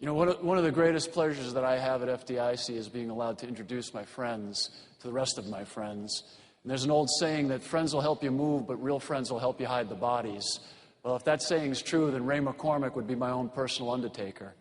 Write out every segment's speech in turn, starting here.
You know, one of the greatest pleasures that I have at FDIC is being allowed to introduce my friends to the rest of my friends. And there's an old saying that friends will help you move, but real friends will help you hide the bodies. Well, if that saying's true, then Ray McCormack would be my own personal undertaker.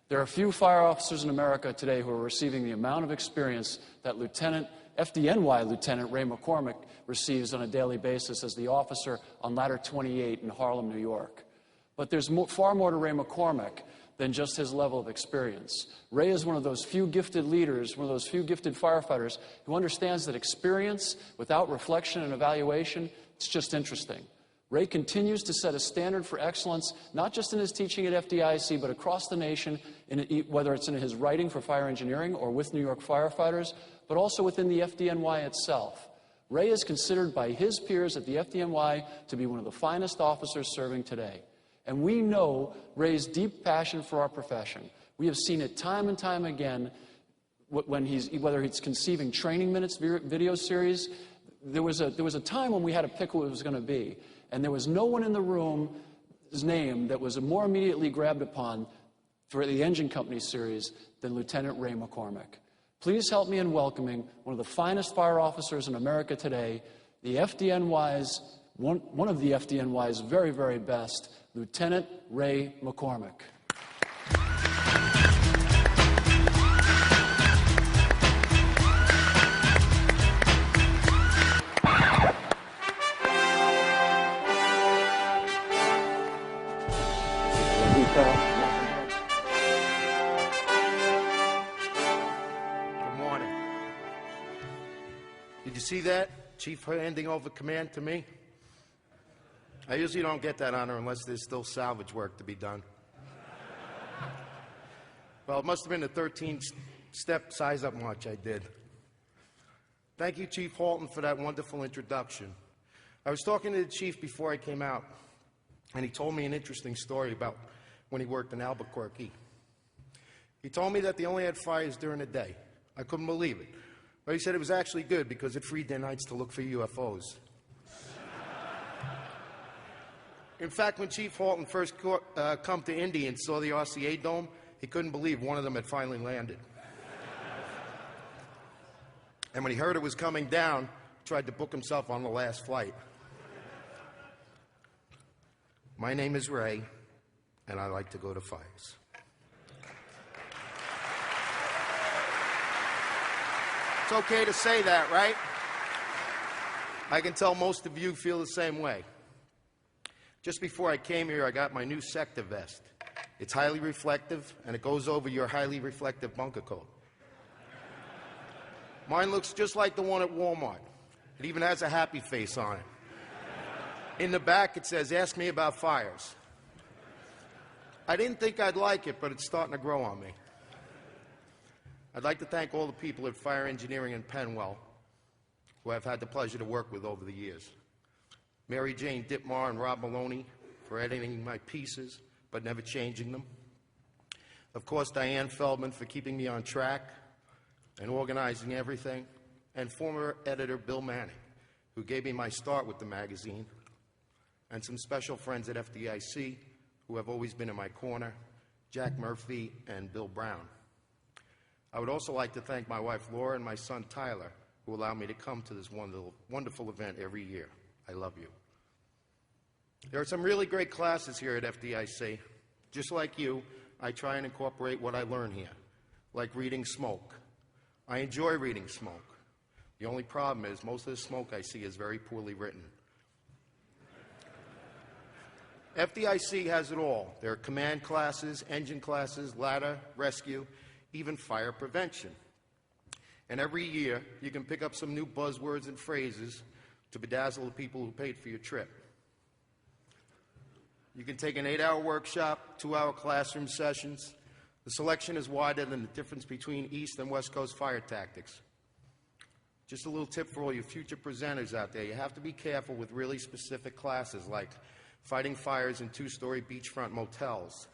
There are few fire officers in America today who are receiving the amount of experience that FDNY Lieutenant Ray McCormack receives on a daily basis as the officer on Ladder 28 in Harlem, New York. But there's far more to Ray McCormack than just his level of experience. Ray is one of those few gifted leaders, one of those few gifted firefighters who understands that experience without reflection and evaluation, it's just interesting. Ray continues to set a standard for excellence, not just in his teaching at FDIC, but across the nation, whether it's in his writing for fire engineering or with New York firefighters, but also within the FDNY itself. Ray is considered by his peers at the FDNY to be one of the finest officers serving today. And we know Ray's deep passion for our profession. We have seen it time and time again whether he's conceiving training minutes video series. There was a time when we had to pick who it was going to be. And there was no one in the room's name that was more immediately grabbed upon for the Engine Company series than Lieutenant Ray McCormack. Please help me in welcoming one of the finest fire officers in America today, one of the FDNY's very, very best, Lieutenant Ray McCormack. Good morning. Did you see that? Chief handing over command to me? I usually don't get that honor unless there's still salvage work to be done. Well, it must have been a 13-step size-up march I did. Thank you, Chief Halton, for that wonderful introduction. I was talking to the chief before I came out, and he told me an interesting story about when he worked in Albuquerque. He told me that they only had fires during the day. I couldn't believe it. But he said it was actually good because it freed their nights to look for UFOs. In fact, when Chief Halton first come to Indy and saw the RCA Dome, he couldn't believe one of them had finally landed. And when he heard it was coming down, he tried to book himself on the last flight. My name is Ray, and I like to go to fires. It's okay to say that, right? I can tell most of you feel the same way. Just before I came here, I got my new sector vest. It's highly reflective, and it goes over your highly reflective bunker coat. Mine looks just like the one at Walmart. It even has a happy face on it. In the back, it says, "Ask me about fires." I didn't think I'd like it, but it's starting to grow on me. I'd like to thank all the people at Fire Engineering in Penwell who I've had the pleasure to work with over the years. Mary Jane Ditmar and Rob Maloney for editing my pieces, but never changing them. Of course, Diane Feldman for keeping me on track and organizing everything. And former editor Bill Manning, who gave me my start with the magazine. And some special friends at FDIC who have always been in my corner, Jack Murphy and Bill Brown. I would also like to thank my wife Laura and my son Tyler, who allow me to come to this wonderful event every year. I love you. There are some really great classes here at FDIC. Just like you, I try and incorporate what I learn here, like reading Smoke. I enjoy reading Smoke. The only problem is most of the smoke I see is very poorly written. FDIC has it all. There are command classes, engine classes, ladder, rescue, even fire prevention. And every year, you can pick up some new buzzwords and phrases to bedazzle the people who paid for your trip. You can take an 8-hour workshop, 2-hour classroom sessions. The selection is wider than the difference between East and West Coast fire tactics. Just a little tip for all you future presenters out there. You have to be careful with really specific classes like fighting fires in 2-story beachfront motels.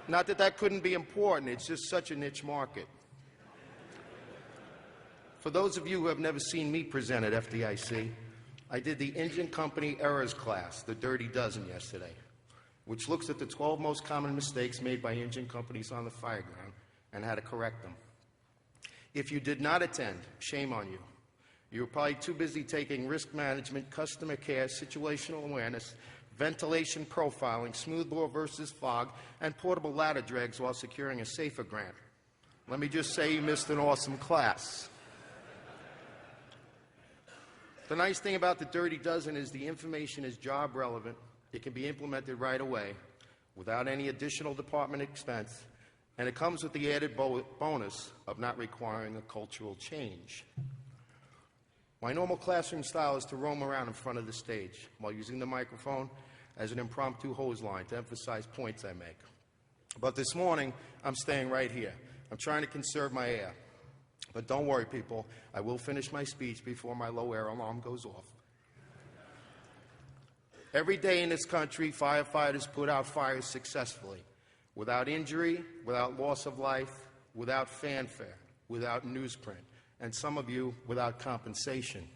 Not that that couldn't be important, it's just such a niche market. For those of you who have never seen me present at FDIC, I did the Engine Company Errors class, the Dirty Dozen, yesterday. which looks at the 12 most common mistakes made by engine companies on the fireground and how to correct them. If you did not attend, shame on you. You were probably too busy taking risk management, customer care, situational awareness, ventilation profiling, smoothbore versus fog, and portable ladder drags while securing a SAFER grant. Let me just say you missed an awesome class. The nice thing about the Dirty Dozen is the information is job relevant. It can be implemented right away without any additional department expense, and it comes with the added bonus of not requiring a cultural change. My normal classroom style is to roam around in front of the stage while using the microphone as an impromptu hose line to emphasize points I make. But this morning, I'm staying right here. I'm trying to conserve my air. But don't worry, people, I will finish my speech before my low air alarm goes off. Every day in this country, firefighters put out fires successfully, without injury, without loss of life, without fanfare, without newsprint, and some of you without compensation.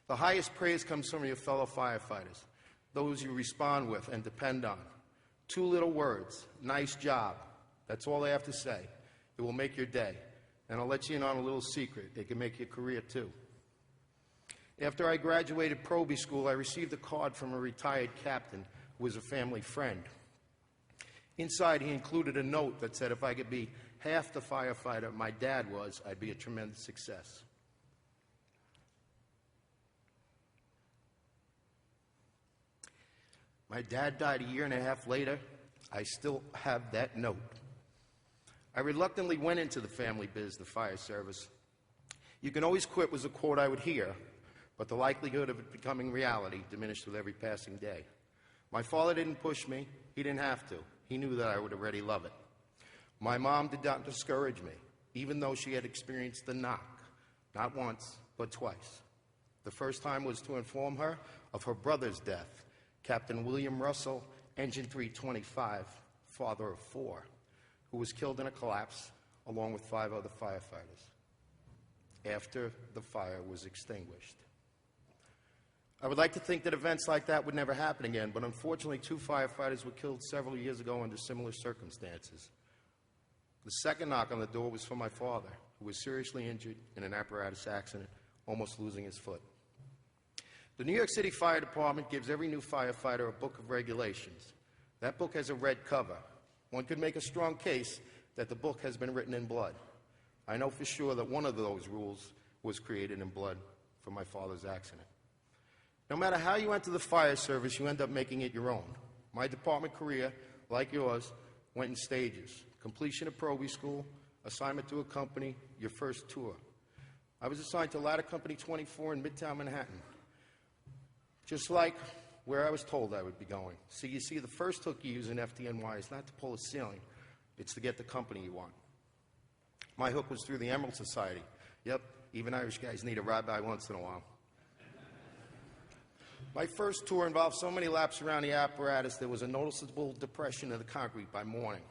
The highest praise comes from your fellow firefighters, those you respond with and depend on. 2 little words, nice job. That's all I have to say. It will make your day. And I'll let you in on a little secret. It can make your career too. After I graduated Proby School, I received a card from a retired captain who was a family friend. Inside, he included a note that said if I could be half the firefighter my dad was, I'd be a tremendous success. My dad died a year and a half later. I still have that note. I reluctantly went into the family biz, the fire service. You can always quit was a quote I would hear, but the likelihood of it becoming reality diminished with every passing day. My father didn't push me. He didn't have to. He knew that I would already love it. My mom did not discourage me, even though she had experienced the knock, not once, but twice. The first time was to inform her of her brother's death, Captain William Russell, Engine 325, father of 4, who was killed in a collapse along with 5 other firefighters after the fire was extinguished. I would like to think that events like that would never happen again, but unfortunately 2 firefighters were killed several years ago under similar circumstances. The second knock on the door was for my father, who was seriously injured in an apparatus accident, almost losing his foot. The New York City Fire Department gives every new firefighter a book of regulations. That book has a red cover. One could make a strong case that the book has been written in blood. I know for sure that one of those rules was created in blood for my father's accident. No matter how you enter the fire service, you end up making it your own. My department career, like yours, went in stages. Completion of Proby School, assignment to a company, your first tour. I was assigned to Ladder Company 24 in Midtown Manhattan, just like where I was told I would be going. So you see, the first hook you use in FDNY is not to pull a ceiling, it's to get the company you want. My hook was through the Emerald Society. Yep, even Irish guys need a rabbi once in a while. My first tour involved so many laps around the apparatus there was a noticeable depression in the concrete by morning.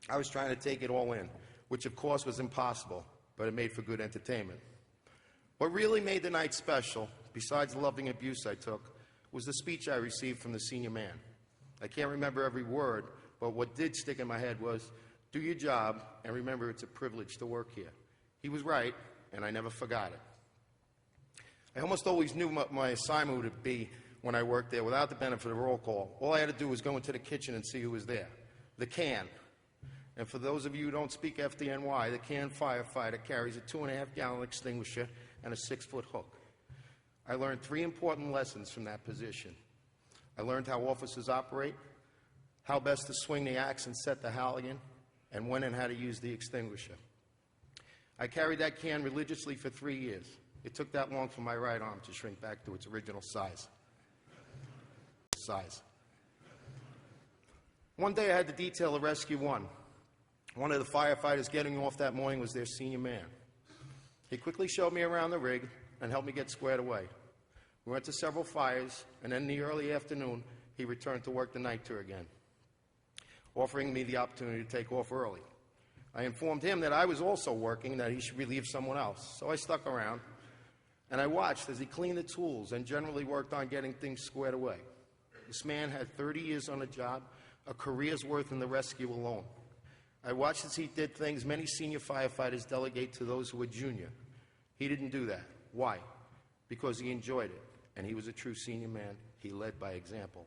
I was trying to take it all in, which of course was impossible, but it made for good entertainment. What really made the night special, besides the loving abuse I took, was the speech I received from the senior man. I can't remember every word, but what did stick in my head was, do your job and remember it's a privilege to work here. He was right, and I never forgot it. I almost always knew what my assignment would be when I worked there without the benefit of roll call. All I had to do was go into the kitchen and see who was there. The can. And for those of you who don't speak FDNY, the can firefighter carries a 2.5-gallon extinguisher and a 6-foot hook. I learned 3 important lessons from that position. I learned how officers operate, how best to swing the axe and set the halligan, and when and how to use the extinguisher. I carried that can religiously for 3 years. It took that long for my right arm to shrink back to its original size. One day I had to detail a Rescue 1. One of the firefighters getting off that morning was their senior man. He quickly showed me around the rig and helped me get squared away. We went to several fires, and then in the early afternoon, he returned to work the night tour again, offering me the opportunity to take off early. I informed him that I was also working, that he should relieve someone else. So I stuck around, and I watched as he cleaned the tools and generally worked on getting things squared away. This man had 30 years on the job, a career's worth in the rescue alone. I watched as he did things many senior firefighters delegate to those who were junior. He didn't do that. Why? Because he enjoyed it, and he was a true senior man. He led by example.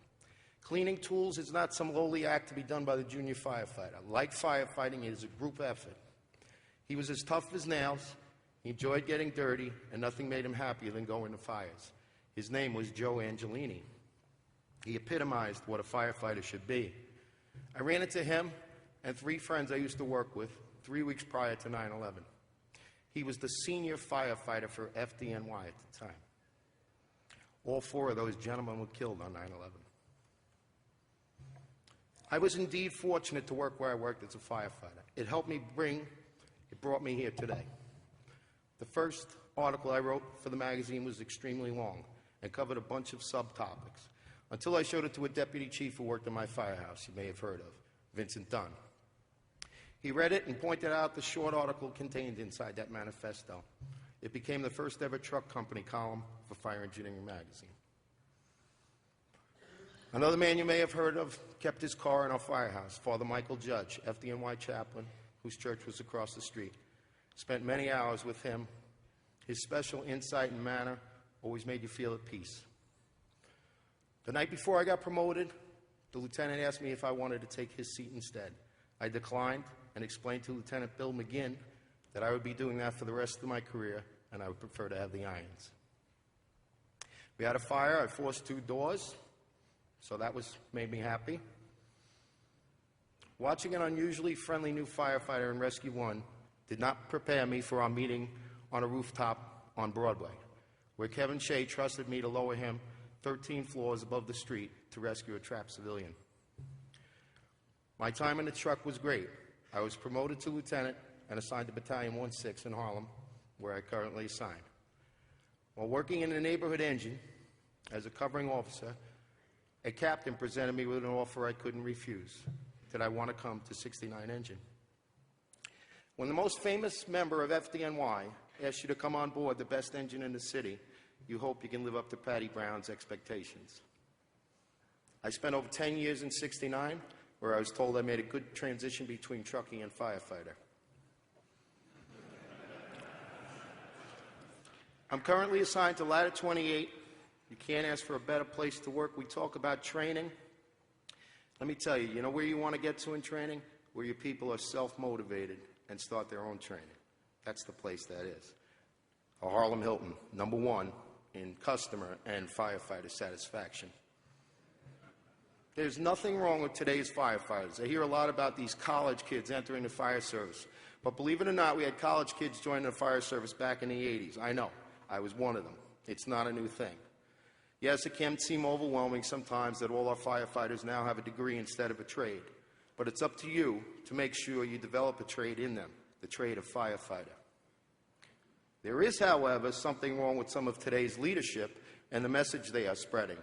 Cleaning tools is not some lowly act to be done by the junior firefighter. Like firefighting, it is a group effort. He was as tough as nails. He enjoyed getting dirty, and nothing made him happier than going to fires. His name was Joe Angelini. He epitomized what a firefighter should be. I ran into him and 3 friends I used to work with 3 weeks prior to 9/11. He was the senior firefighter for FDNY at the time. All 4 of those gentlemen were killed on 9/11. I was indeed fortunate to work where I worked as a firefighter. It brought me here today. The first article I wrote for the magazine was extremely long and covered a bunch of subtopics until I showed it to a deputy chief who worked in my firehouse you may have heard of, Vincent Dunn. He read it and pointed out the short article contained inside that manifesto. It became the first ever truck company column for Fire Engineering magazine. Another man you may have heard of kept his car in our firehouse, Father Michael Judge, FDNY chaplain, whose church was across the street. Spent many hours with him. His special insight and manner always made you feel at peace. The night before I got promoted, the lieutenant asked me if I wanted to take his seat instead. I declined and explained to Lieutenant Bill McGinn that I would be doing that for the rest of my career, and I would prefer to have the irons. We had a fire. I forced 2 doors, so that made me happy. Watching an unusually friendly new firefighter in Rescue 1 did not prepare me for our meeting on a rooftop on Broadway, where Kevin Shea trusted me to lower him 13 floors above the street to rescue a trapped civilian. My time in the truck was great. I was promoted to lieutenant and assigned to Battalion 1-6 in Harlem, where I currently assigned. While working in the neighborhood engine as a covering officer, a captain presented me with an offer I couldn't refuse. Did I want to come to 69 engine? When the most famous member of FDNY asks you to come on board the best engine in the city, you hope you can live up to Patty Brown's expectations. I spent over 10 years in 69, where I was told I made a good transition between trucking and firefighter. I'm currently assigned to Ladder 28. You can't ask for a better place to work. We talk about training. Let me tell you, you know where you want to get to in training? Where your people are self-motivated and start their own training. That's the place that is. A Harlem Hilton, #1 in customer and firefighter satisfaction. There's nothing wrong with today's firefighters. I hear a lot about these college kids entering the fire service. But believe it or not, we had college kids joining the fire service back in the 80s. I know. I was one of them. It's not a new thing. Yes, it can seem overwhelming sometimes that all our firefighters now have a degree instead of a trade. But it's up to you to make sure you develop a trade in them, the trade of firefighter. There is, however, something wrong with some of today's leadership and the message they are spreading.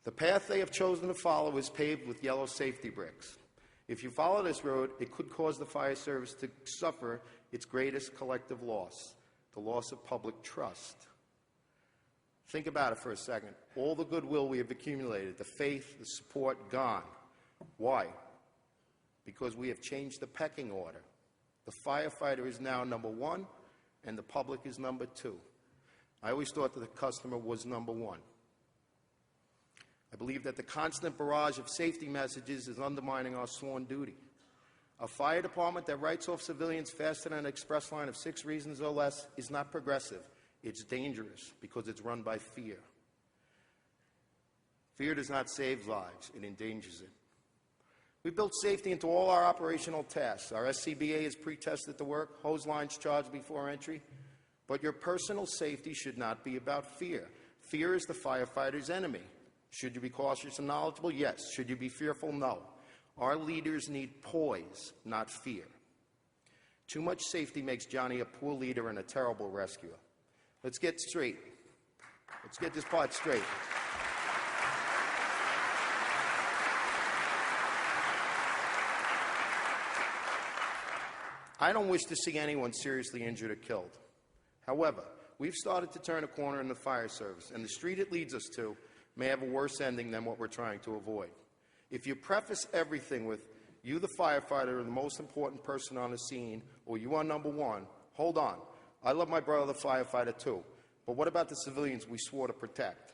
The path they have chosen to follow is paved with yellow safety bricks. If you follow this road, it could cause the fire service to suffer its greatest collective loss, the loss of public trust. Think about it for a second. All the goodwill we have accumulated, the faith, the support, gone. Why? Because we have changed the pecking order. The firefighter is now #1, and the public is #2. I always thought that the customer was #1. I believe that the constant barrage of safety messages is undermining our sworn duty. A fire department that writes off civilians faster than an express line of 6 reasons or less is not progressive. It's dangerous because it's run by fear. Fear does not save lives, it endangers it. We built safety into all our operational tasks. Our SCBA is pre-tested to work, hose lines charged before entry. But your personal safety should not be about fear. Fear is the firefighter's enemy. Should you be cautious and knowledgeable? Yes. Should you be fearful? No. Our leaders need poise, not fear. Too much safety makes Johnny a poor leader and a terrible rescuer. Let's get straight. Let's get this part straight. I don't wish to see anyone seriously injured or killed. However, we've started to turn a corner in the fire service, and the street it leads us to may have a worse ending than what we're trying to avoid. If you preface everything with, you the firefighter are the most important person on the scene, or you are number one, hold on. I love my brother the firefighter too, but what about the civilians we swore to protect?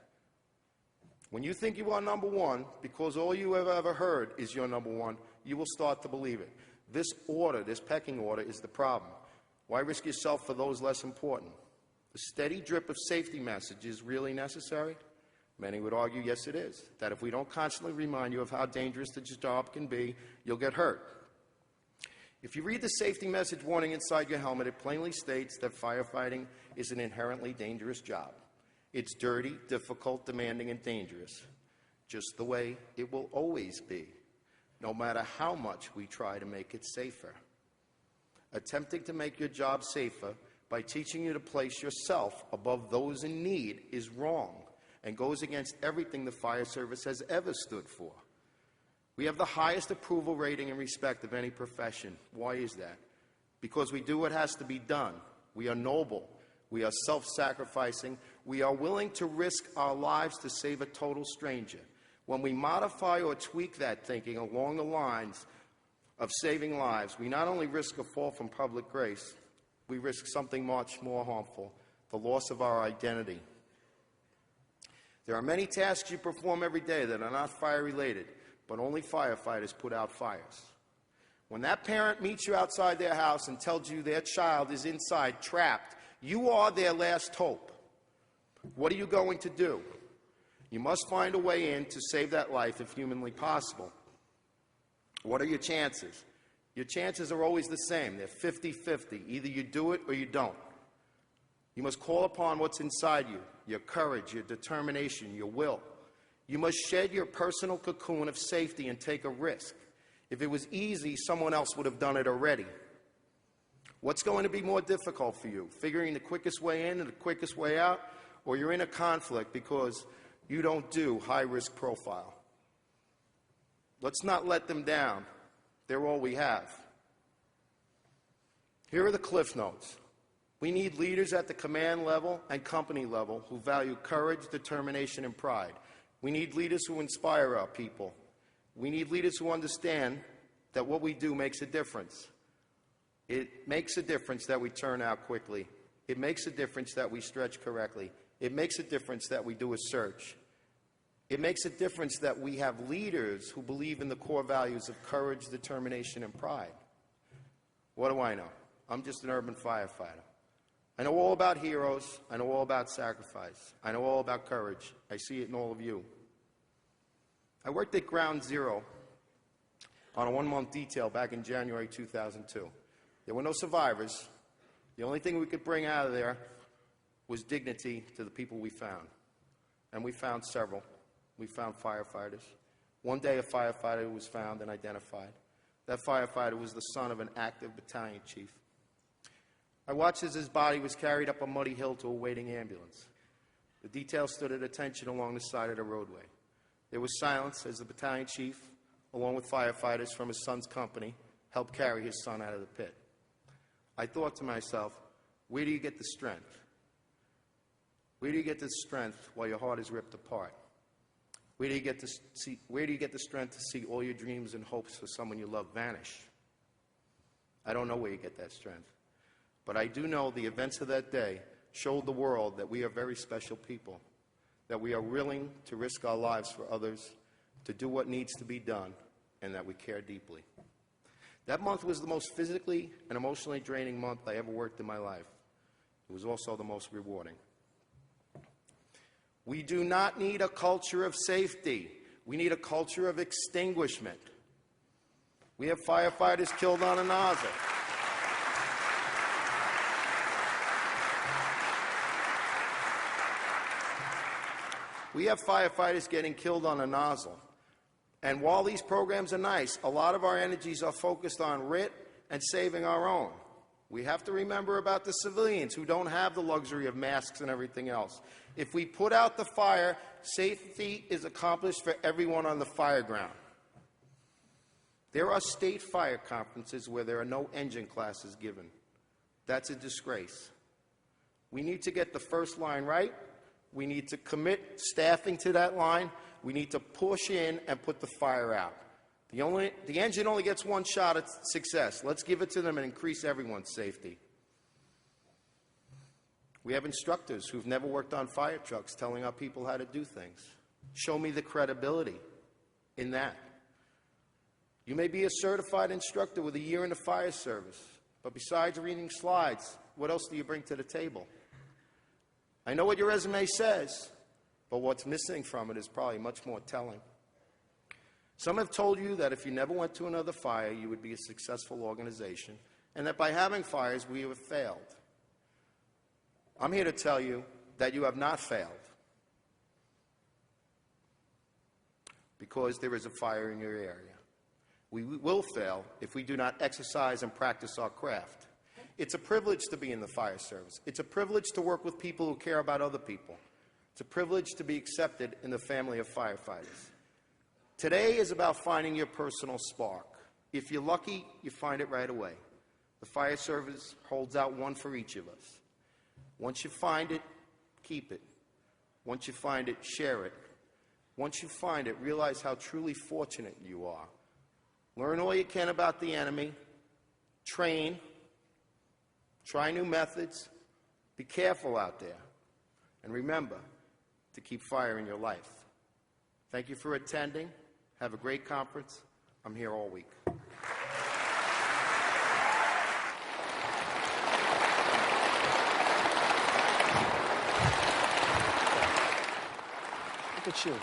When you think you are number one, because all you have ever heard is you're number one, you will start to believe it. This order, this pecking order, is the problem. Why risk yourself for those less important? The steady drip of safety messages really necessary? Many would argue, yes, it is. That if we don't constantly remind you of how dangerous this job can be, you'll get hurt. If you read the safety message warning inside your helmet, it plainly states that firefighting is an inherently dangerous job. It's dirty, difficult, demanding, and dangerous, just the way it will always be, no matter how much we try to make it safer. Attempting to make your job safer by teaching you to place yourself above those in need is wrong and goes against everything the fire service has ever stood for. We have the highest approval rating and respect of any profession. Why is that? Because we do what has to be done. We are noble. We are self-sacrificing. We are willing to risk our lives to save a total stranger. When we modify or tweak that thinking along the lines of saving lives, we not only risk a fall from public grace, we risk something much more harmful, the loss of our identity. There are many tasks you perform every day that are not fire-related, but only firefighters put out fires. When that parent meets you outside their house and tells you their child is inside, trapped, you are their last hope. What are you going to do? You must find a way in to save that life if humanly possible. What are your chances? Your chances are always the same. They're 50-50. Either you do it or you don't. You must call upon what's inside you, your courage, your determination, your will. You must shed your personal cocoon of safety and take a risk. If it was easy, someone else would have done it already. What's going to be more difficult for you? Figuring the quickest way in and the quickest way out? Or you're in a conflict because you don't do high-risk profile? Let's not let them down. They're all we have. Here are the cliff notes. We need leaders at the command level and company level who value courage, determination, and pride. We need leaders who inspire our people. We need leaders who understand that what we do makes a difference. It makes a difference that we turn out quickly. It makes a difference that we stretch correctly. It makes a difference that we do a search. It makes a difference that we have leaders who believe in the core values of courage, determination, and pride. What do I know? I'm just an urban firefighter. I know all about heroes. I know all about sacrifice. I know all about courage. I see it in all of you. I worked at Ground Zero on a one-month detail back in January 2002. There were no survivors. The only thing we could bring out of there was dignity to the people we found. And we found several. We found firefighters. One day a firefighter was found and identified. That firefighter was the son of an active battalion chief. I watched as his body was carried up a muddy hill to a waiting ambulance. The detail stood at attention along the side of the roadway. There was silence as the battalion chief, along with firefighters from his son's company, helped carry his son out of the pit. I thought to myself, where do you get the strength? Where do you get the strength while your heart is ripped apart? Where do you get the strength to see all your dreams and hopes for someone you love vanish? I don't know where you get that strength. But I do know the events of that day showed the world that we are very special people, that we are willing to risk our lives for others, to do what needs to be done, and that we care deeply. That month was the most physically and emotionally draining month I ever worked in my life. It was also the most rewarding. We do not need a culture of safety. We need a culture of extinguishment. We have firefighters killed on a nozzle. We have firefighters getting killed on a nozzle. And while these programs are nice, a lot of our energies are focused on RIT and saving our own. We have to remember about the civilians who don't have the luxury of masks and everything else. If we put out the fire, safety is accomplished for everyone on the fire ground. There are state fire conferences where there are no engine classes given. That's a disgrace. We need to get the first line right. We need to commit staffing to that line. We need to push in and put the fire out. The engine only gets one shot at success. Let's give it to them and increase everyone's safety. We have instructors who've never worked on fire trucks telling our people how to do things. Show me the credibility in that. You may be a certified instructor with a year in the fire service, but besides reading slides, what else do you bring to the table? I know what your resume says, but what's missing from it is probably much more telling. Some have told you that if you never went to another fire, you would be a successful organization, and that by having fires, we have failed. I'm here to tell you that you have not failed, because there is a fire in your area. We will fail if we do not exercise and practice our craft. It's a privilege to be in the fire service. It's a privilege to work with people who care about other people. It's a privilege to be accepted in the family of firefighters. Today is about finding your personal spark. If you're lucky, you find it right away. The fire service holds out one for each of us. Once you find it, keep it. Once you find it, share it. Once you find it, realize how truly fortunate you are. Learn all you can about the enemy. Train. Try new methods. Be careful out there. And remember to keep fire in your life. Thank you for attending. Have a great conference. I'm here all week. Look at you.